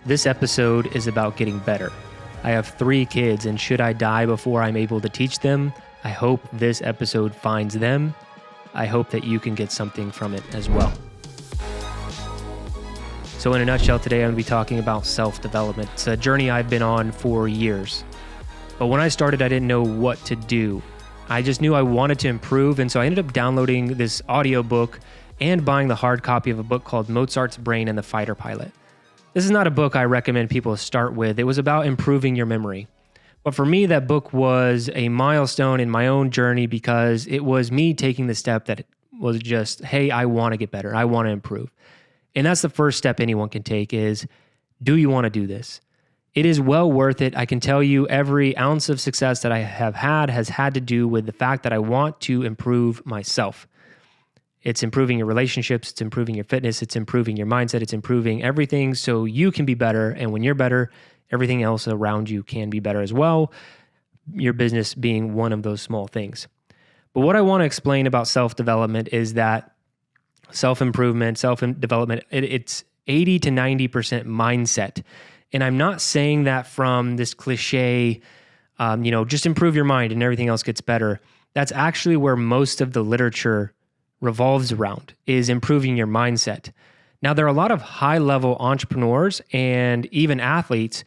This episode is about getting better. I have 3 kids, and should I die before I'm able to teach them, I hope this episode finds them. I hope that you can get something from it as well. So in a nutshell, today I'm going to be talking about self-development. It's a journey I've been on for years. But when I started, I didn't know what to do. I just knew I wanted to improve, and so I ended up downloading this audiobook and buying the hard copy of a book called Mozart's Brain and the Fighter Pilot. This is not a book I recommend people start with. It was about improving your memory. But for me, that book was a milestone in my own journey because it was me taking the step that was just, hey, I want to get better. I want to improve. And that's the first step anyone can take is, do you want to do this? It is well worth it. I can tell you every ounce of success that I have had has had to do with the fact that I want to improve myself. It's improving your relationships, it's improving your fitness, it's improving your mindset, it's improving everything so you can be better. And when you're better, everything else around you can be better as well, your business being one of those small things. But what I want to explain about self-development is that self-improvement, self-development, it's 80 to 90% mindset. And I'm not saying that from this cliche, just improve your mind and everything else gets better. That's actually where most of the literature revolves around, is improving your mindset. Now, there are a lot of high-level entrepreneurs and even athletes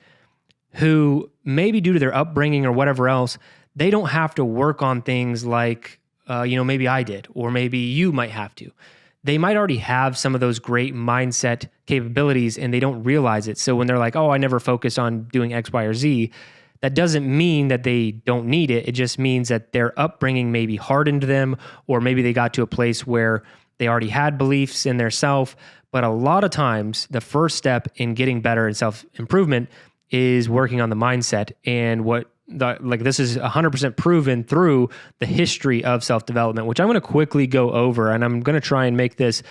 who maybe due to their upbringing or whatever else, they don't have to work on things like, maybe I did, or maybe you might have to. They might already have some of those great mindset capabilities and they don't realize it. So when they're like, oh, I never focus on doing X, Y, or Z, that doesn't mean that they don't need it. It just means that their upbringing maybe hardened them, or maybe they got to a place where they already had beliefs in their self. But a lot of times, the first step in getting better in self-improvement is working on the mindset. And this is 100% proven through the history of self-development, which I'm going to quickly go over. And I'm going to try and make this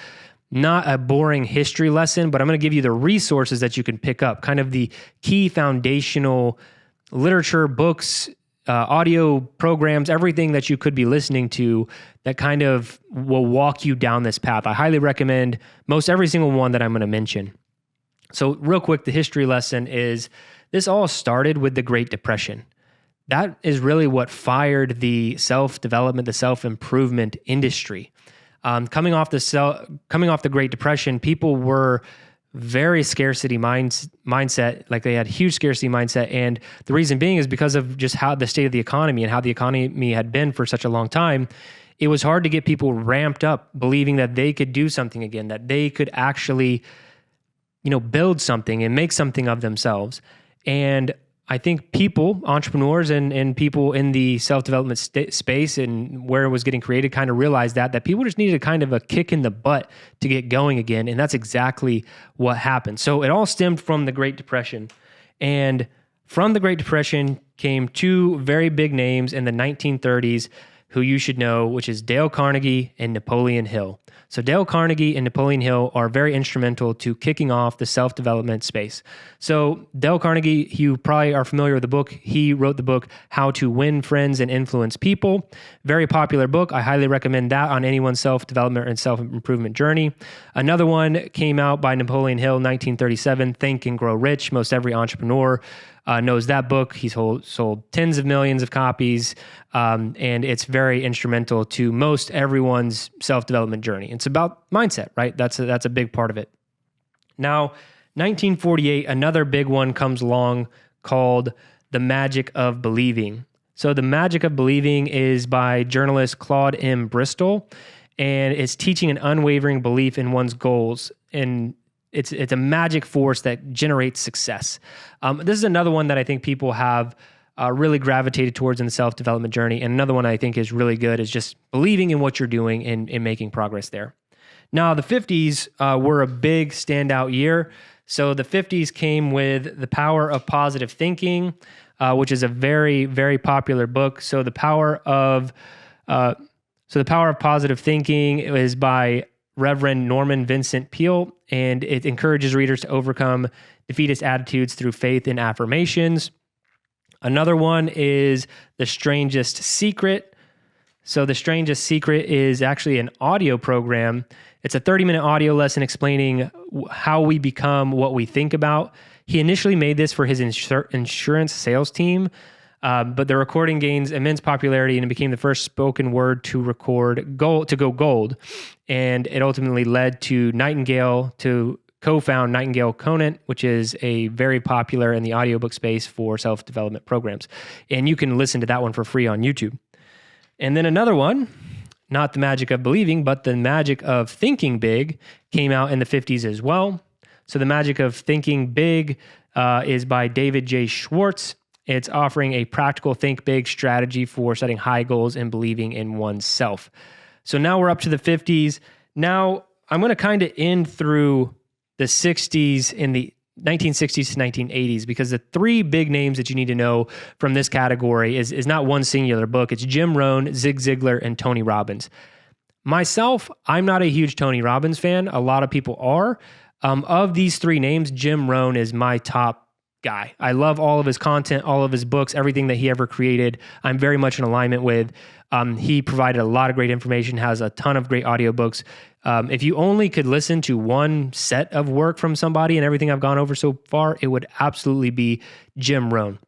not a boring history lesson, but I'm going to give you the resources that you can pick up, kind of the key foundational literature, books, audio programs, everything that you could be listening to that kind of will walk you down this path. I highly recommend most every single one that I'm going to mention. So real quick, the history lesson is this all started with the Great Depression. That is really what fired the self-development, the self-improvement industry. Coming off the Great Depression, people were very scarcity mindset, like they had huge scarcity mindset. And the reason being is because of just how the state of the economy and how the economy had been for such a long time. It was hard to get people ramped up, believing that they could do something again, that they could actually, build something and make something of themselves. And I think people, entrepreneurs and people in the self-development space and where it was getting created kind of realized that people just needed kind of a kick in the butt to get going again. And that's exactly what happened. So it all stemmed from the Great Depression. And from the Great Depression came 2 very big names in the 1930s who you should know, which is Dale Carnegie and Napoleon Hill. So Dale Carnegie and Napoleon Hill are very instrumental to kicking off the self-development space. So Dale Carnegie, you probably are familiar with the book. He wrote the book, How to Win Friends and Influence People. Very popular book. I highly recommend that on anyone's self-development and self-improvement journey. Another one came out by Napoleon Hill, 1937, Think and Grow Rich. Most every entrepreneur knows that book. He's sold tens of millions of copies, and it's very instrumental to most everyone's self-development journey. It's about mindset, right? That's a big part of it. Now, 1948, another big one comes along called The Magic of Believing. So The Magic of Believing is by journalist Claude M. Bristol, and it's teaching an unwavering belief in one's goals, and it's a magic force that generates success. This is another one that I think people have really gravitated towards in the self-development journey. And another one I think is really good is just believing in what you're doing and making progress there. Now, the 50s were a big standout year. So the 50s came with The Power of Positive Thinking, which is a very, very popular book. So The Power of Positive Thinking is by Reverend Norman Vincent Peale, and it encourages readers to overcome defeatist attitudes through faith and affirmations. Another one is The Strangest Secret. So The Strangest Secret is actually an audio program. It's a 30-minute audio lesson explaining how we become what we think about. He initially made this for his insurance sales team, but the recording gains immense popularity and it became the first spoken word to go gold. And it ultimately led to Nightingale to co-found Nightingale Conant, which is a very popular in the audiobook space for self-development programs. And you can listen to that one for free on YouTube. And then another one, not The Magic of Believing, but The Magic of Thinking Big, came out in the 50s as well. So The Magic of Thinking Big is by David J. Schwartz. It's offering a practical think big strategy for setting high goals and believing in oneself. So now we're up to the 50s. Now I'm going to kind of end through the 60s in the 1960s to 1980s, because the three big names that you need to know from this category is not one singular book. It's Jim Rohn, Zig Ziglar, and Tony Robbins. Myself, I'm not a huge Tony Robbins fan. A lot of people are. Of these three names, Jim Rohn is my top guy. I love all of his content, all of his books, everything that he ever created. I'm very much in alignment with. He provided a lot of great information, has a ton of great audiobooks. If you only could listen to one set of work from somebody and everything I've gone over so far, it would absolutely be Jim Rohn.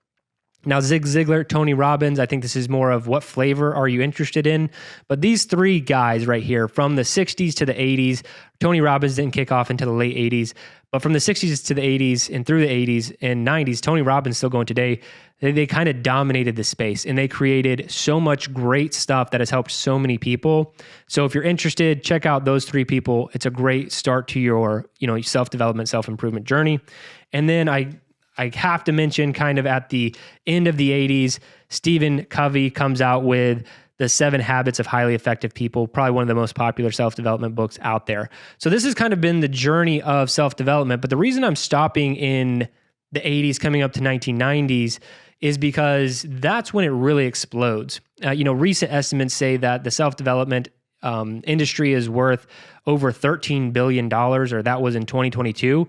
Now, Zig Ziglar, Tony Robbins, I think this is more of what flavor are you interested in? But these three guys right here, from the 60s to the 80s, Tony Robbins didn't kick off until the late 80s, but from the 60s to the 80s and through the 80s and 90s, Tony Robbins still going today, they kind of dominated the space and they created so much great stuff that has helped so many people. So if you're interested, check out those three people. It's a great start to your, self-development, self-improvement journey. And then I have to mention, kind of at the end of the 80s, Stephen Covey comes out with The 7 Habits of Highly Effective People, probably one of the most popular self-development books out there. So this has kind of been the journey of self-development. But the reason I'm stopping in the 80s, coming up to 1990s, is because that's when it really explodes. Recent estimates say that the self-development industry is worth over $13 billion, or that was in 2022.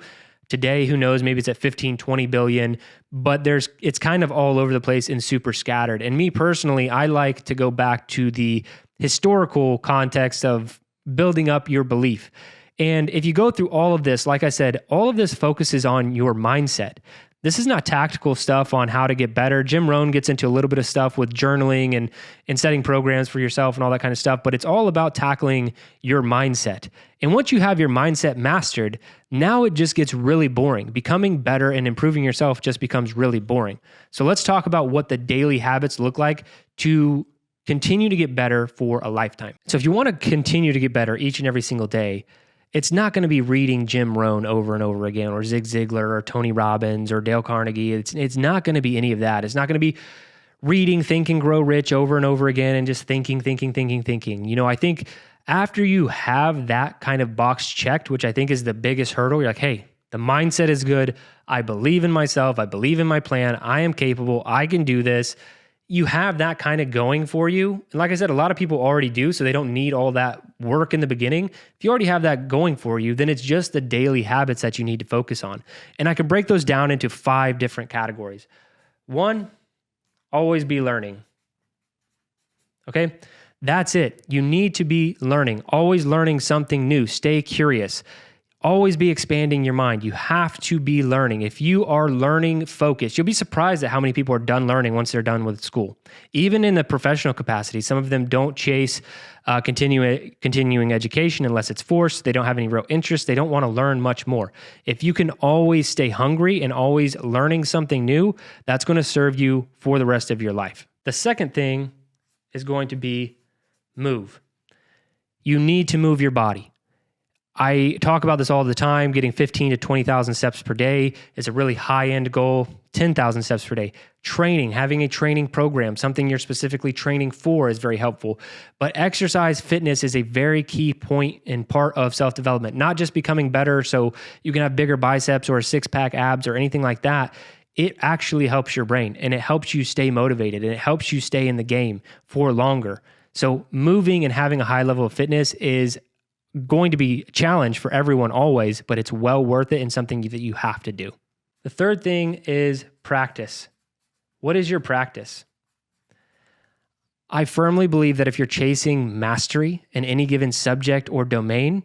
Today, who knows, maybe it's at 15, 20 billion, but it's kind of all over the place and super scattered. And me personally, I like to go back to the historical context of building up your belief. And if you go through all of this, like I said, all of this focuses on your mindset. This is not tactical stuff on how to get better. Jim Rohn gets into a little bit of stuff with journaling and setting programs for yourself and all that kind of stuff, but it's all about tackling your mindset. And once you have your mindset mastered, now it just gets really boring. Becoming better and improving yourself just becomes really boring. So let's talk about what the daily habits look like to continue to get better for a lifetime. So if you want to continue to get better each and every single day, it's not going to be reading Jim Rohn over and over again, or Zig Ziglar, or Tony Robbins, or Dale Carnegie. It's not going to be any of that. It's not going to be reading Think and Grow Rich over and over again and just thinking. I think after you have that kind of box checked, which I think is the biggest hurdle, you're like, hey, the mindset is good. I believe in myself. I believe in my plan. I am capable. I can do this. You have that kind of going for you. And like I said, a lot of people already do, so they don't need all that work in the beginning. If you already have that going for you, then it's just the daily habits that you need to focus on. And I can break those down into 5 different categories. 1, always be learning. Okay? That's it. You need to be learning, always learning something new. Stay curious. Always be expanding your mind. You have to be learning. If you are learning focused, you'll be surprised at how many people are done learning once they're done with school. Even in the professional capacity, some of them don't chase continuing education unless it's forced. They don't have any real interest. They don't want to learn much more. If you can always stay hungry and always learning something new, that's going to serve you for the rest of your life. The second thing is going to be move. You need to move your body. I talk about this all the time. Getting 15 to 20,000 steps per day is a really high-end goal. 10,000 steps per day. Training, having a training program, something you're specifically training for, is very helpful. But exercise fitness is a very key point and part of self-development. Not just becoming better so you can have bigger biceps or a six-pack abs or anything like that. It actually helps your brain, and it helps you stay motivated, and it helps you stay in the game for longer. So moving and having a high level of fitness is going to be a challenge for everyone always, but it's well worth it and something that you have to do. The third thing is practice. What is your practice? I firmly believe that if you're chasing mastery in any given subject or domain,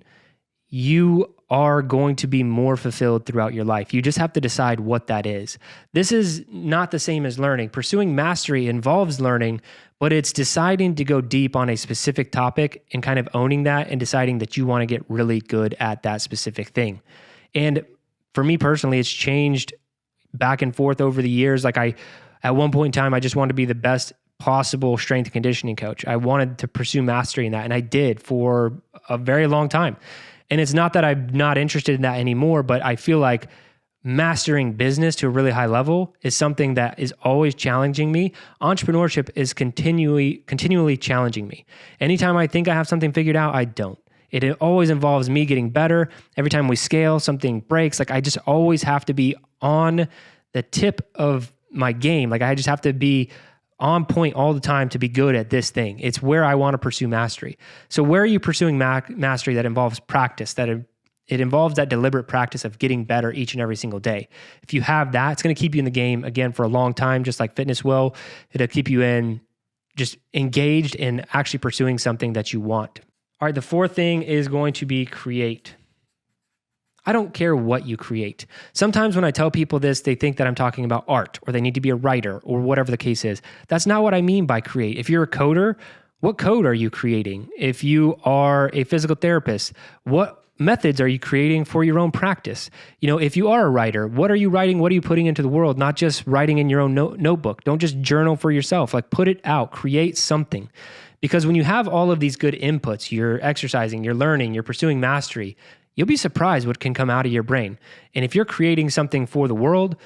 you are going to be more fulfilled throughout your life. You just have to decide what that is. This is not the same as learning. Pursuing mastery involves learning, but it's deciding to go deep on a specific topic and kind of owning that and deciding that you want to get really good at that specific thing. And for me personally, it's changed back and forth over the years. Like at one point in time, I just wanted to be the best possible strength and conditioning coach. I wanted to pursue mastery in that, and I did for a very long time. And it's not that I'm not interested in that anymore, but I feel like mastering business to a really high level is something that is always challenging me. Entrepreneurship is continually challenging me. Anytime I think I have something figured out, I don't. It always involves me getting better. Every time we scale, something breaks. Like I just always have to be on the tip of my game. Like I just have to be on point all the time to be good at this thing. It's where I want to pursue mastery. So where are you pursuing mastery that involves practice, that it involves that deliberate practice of getting better each and every single day? If you have that, it's going to keep you in the game again for a long time, just like fitness will. It'll keep you just engaged in actually pursuing something that you want. All right, the fourth thing is going to be create. I don't care what you create. Sometimes when I tell people this, they think that I'm talking about art or they need to be a writer or whatever the case is. That's not what I mean by create. If you're a coder, what code are you creating? If you are a physical therapist, what methods are you creating for your own practice? If you are a writer, what are you writing? What are you putting into the world? Not just writing in your own notebook. Don't just journal for yourself. Like put it out, create something. Because when you have all of these good inputs, you're exercising, you're learning, you're pursuing mastery, you'll be surprised what can come out of your brain. And if you're creating something for the world,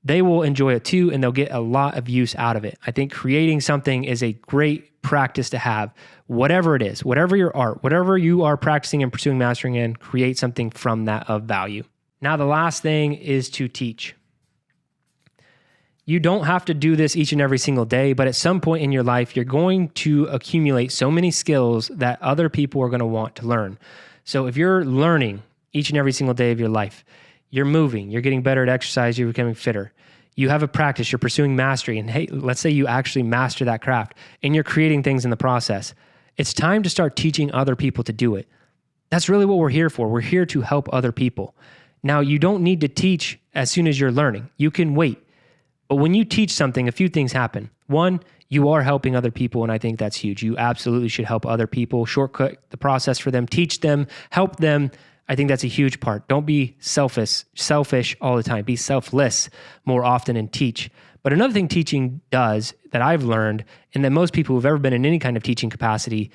they will enjoy it too, and they'll get a lot of use out of it. I think creating something is a great practice to have. Whatever it is, whatever your art, whatever you are practicing and pursuing mastering in, create something from that of value. Now, the last thing is to teach. You don't have to do this each and every single day, but at some point in your life, you're going to accumulate so many skills that other people are going to want to learn. So if you're learning each and every single day of your life, you're moving, you're getting better at exercise, you're becoming fitter, you have a practice, you're pursuing mastery, and hey, let's say you actually master that craft and you're creating things in the process. It's time to start teaching other people to do it. That's really what we're here for. We're here to help other people. Now, you don't need to teach as soon as you're learning. You can wait. But when you teach something, a few things happen. One, you are helping other people, and I think that's huge. You absolutely should help other people, shortcut the process for them, teach them, help them. I think that's a huge part. Don't be selfish all the time. Be selfless more often and teach. But another thing teaching does that I've learned, and that most people who've ever been in any kind of teaching capacity,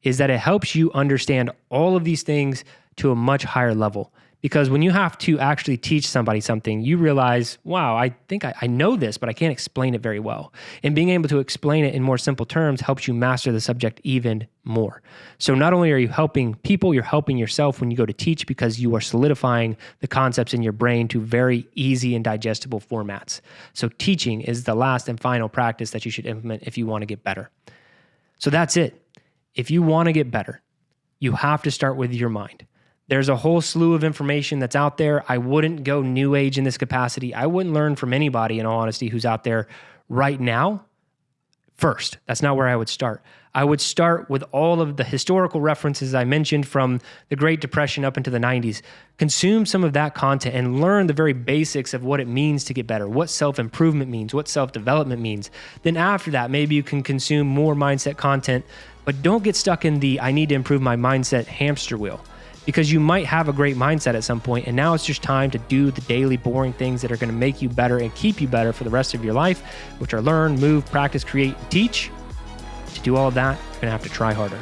is that it helps you understand all of these things to a much higher level. Because when you have to actually teach somebody something, you realize, wow, I think I know this, but I can't explain it very well. And being able to explain it in more simple terms helps you master the subject even more. So not only are you helping people, you're helping yourself when you go to teach, because you are solidifying the concepts in your brain to very easy and digestible formats. So teaching is the last and final practice that you should implement if you want to get better. So that's it. If you want to get better, you have to start with your mind. There's a whole slew of information that's out there. I wouldn't go new age in this capacity. I wouldn't learn from anybody, in all honesty, who's out there right now first. That's not where I would start. I would start with all of the historical references I mentioned from the Great Depression up into the 90s. Consume some of that content and learn the very basics of what it means to get better, what self-improvement means, what self-development means. Then after that, maybe you can consume more mindset content, but don't get stuck in the I need to improve my mindset hamster wheel. Because you might have a great mindset at some point, and now it's just time to do the daily boring things that are going to make you better and keep you better for the rest of your life, which are learn, move, practice, create, teach. To do all of that, you're going to have to try harder.